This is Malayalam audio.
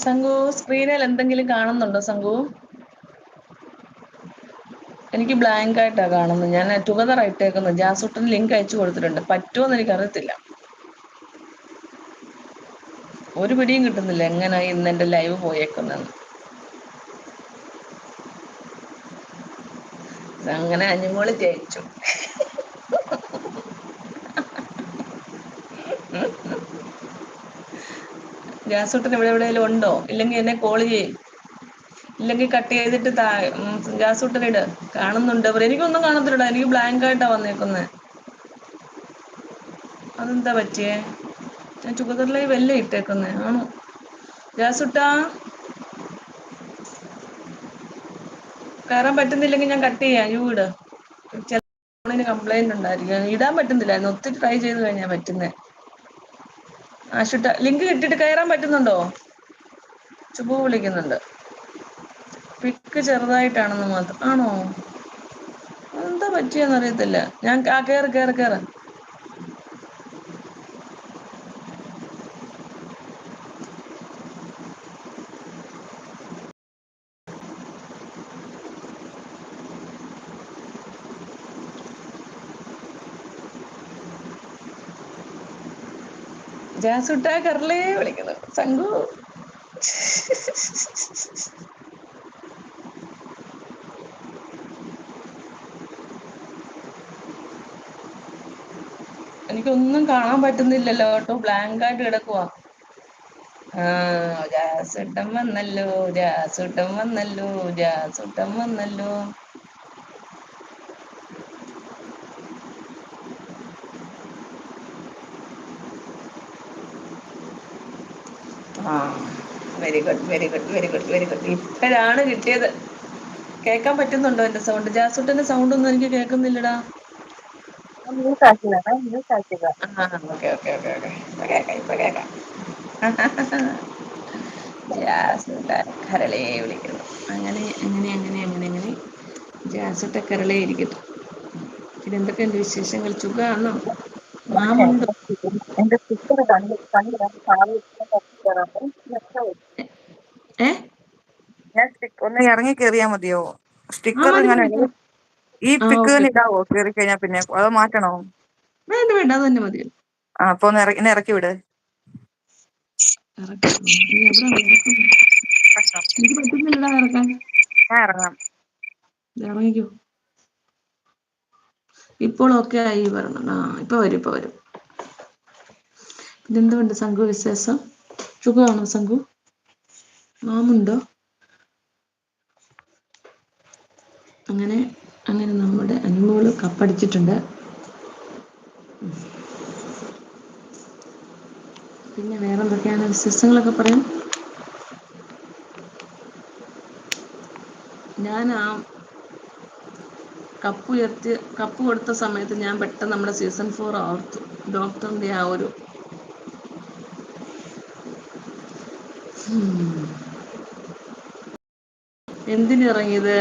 സംഗു സ്ക്രീനിൽ എന്തെങ്കിലും കാണുന്നുണ്ടോ സംഗു? എനിക്ക് ബ്ലാങ്ക് ആയിട്ടാ കാണുന്നത്. ഞാൻ ടുഗദർ ആയിട്ടേക്കുന്നത്. ജാസൂട്ടിന് ലിങ്ക് അയച്ചു കൊടുത്തിട്ടുണ്ട്. പറ്റുമോന്ന് എനിക്കറിയത്തില്ല. ഒരു പിടിയും കിട്ടുന്നില്ല എങ്ങനെ ഇന്ന് എന്റെ ലൈവ് പോയേക്കുന്നെന്ന്. അങ്ങനെ അഞ്ഞുമോള് ജയിച്ചു. ജാസൂട്ടിന് എവിടെയെങ്കിലും ഉണ്ടോ? ഇല്ലെങ്കിൽ എന്നെ കോൾ ചെയ്യും. ഇല്ലെങ്കിൽ കട്ട് ചെയ്തിട്ട് ജാസൂട്ടിനിട്. കാണുന്നുണ്ട് അവർ. എനിക്കൊന്നും കാണത്തില്ലടാ. എനിക്ക് ബ്ലാങ്ക് ആയിട്ടാ വന്നേക്കുന്നത്. അതെന്താ പറ്റിയേ? ഞാൻ ടുഗദർ ലൈവ് അല്ലേ ഇട്ടേക്കുന്നേ? ആണോ ജാസുട്ടാ? കയറാൻ പറ്റുന്നില്ലെങ്കിൽ ഞാൻ കട്ട് ചെയ്യാം. യു ഇട്. ഫോണിന് കംപ്ലൈന്റ് ഉണ്ടായിരിക്കും. ഇടാൻ പറ്റുന്നില്ലായിരുന്നു. ഒത്തിരി ട്രൈ ചെയ്ത് കഴിഞ്ഞാൽ പറ്റുന്നേ. ആശുട്ട ലിങ്ക് കിട്ടിയിട്ട് കയറാൻ പറ്റുന്നുണ്ടോ? ചുബു വിളിക്കുന്നുണ്ട്. പിക്ക് ചെറുതായിട്ടാണെന്ന് മാത്രം. ആണോ? എന്താ പറ്റിയെന്ന് അറിയത്തില്ല. ഞാൻ കേറ് കേറ് കേറ്. ജാസുട്ട കറലേ വിളിക്കുന്നു. സംഗു എനിക്കൊന്നും കാണാൻ പറ്റുന്നില്ലല്ലോ കേട്ടോ. ബ്ലാങ്ക് ആയിട്ട് കിടക്കുവാ. ജാസുട്ടം വന്നല്ലോ, ജാസുട്ടം വന്നല്ലോ, ജാസുട്ടം വന്നല്ലോ. Very good very good very good very good. ഇപ്പോഴാണ് കിട്ടിയത്. കേൾക്കാൻ പറ്റുന്നുണ്ടോ എന്റെ സൗണ്ട്? ജാസുട്ടന്റെ സൗണ്ട് ഒന്നും എനിക്ക് കേൾക്കുന്നില്ലടാ. Okay okay okay okay. ഇപ്പൊ കേക്കാം ഇപ്പൊ കേക്കാം. ജാസുട്ട കരളേ വിളിക്കുന്നു. അങ്ങനെ അങ്ങനെ അങ്ങനെ അങ്ങനെ അങ്ങനെ ജാസുട്ട കരളേ ഇരിക്കട്ടെ. ഇതെന്തൊക്കെയുണ്ട് വിശേഷങ്ങൾ? സുഖാണോ? മാമുണ്ടോ? എന്റെ സ്റ്റിക്കർ ഏ ഞാൻ ഒന്ന് ഇറങ്ങി കയറിയാ മതിയോ? സ്റ്റിക്കർ മതി ഇങ്ങനെ മതി. ഈ പിക്ക് ഓക്കെ. തന്നെ ഇടാവോ? കയറി കഴിഞ്ഞാ പിന്നെ അത് മാറ്റണോ? വേണ്ട വേണ്ട, അത് തന്നെ മതി. അപ്പൊ ഒന്ന് ഇറക്കി വിട്. ഇറക്കി എവിടെ ഇറക്കും? എനിക്ക് പറ്റുന്നില്ലടാ ഇറക്കാൻ. ഞാൻ ഇറങ്ങാം. ഇറങ്ങിക്കോ. ഇപ്പോൾ ഓക്കെ ആയി വരണം. ഇപ്പൊ വരും ഇപ്പൊ വരും. പിന്നെന്തുകൊണ്ട് സംഘു വിശേഷം? സുഖമാണോ സംഘു? മാമുണ്ടോ? അങ്ങനെ അങ്ങനെ നമ്മുടെ അനുമോള് കപ്പടിച്ചിട്ടുണ്ട്. പിന്നെ വേറെ എന്തൊക്കെയാണ് വിശേഷങ്ങളൊക്കെ പറയാം. ഞാൻ കപ്പ് കൊടുത്ത സമയത്ത് ഞാൻ പെട്ടെന്ന് നമ്മുടെ സീസൺ 4 ഓർത്തു. ഡോക്ടറിന്റെ ആ ഒരു എന്തിനിറങ്ങിയത്?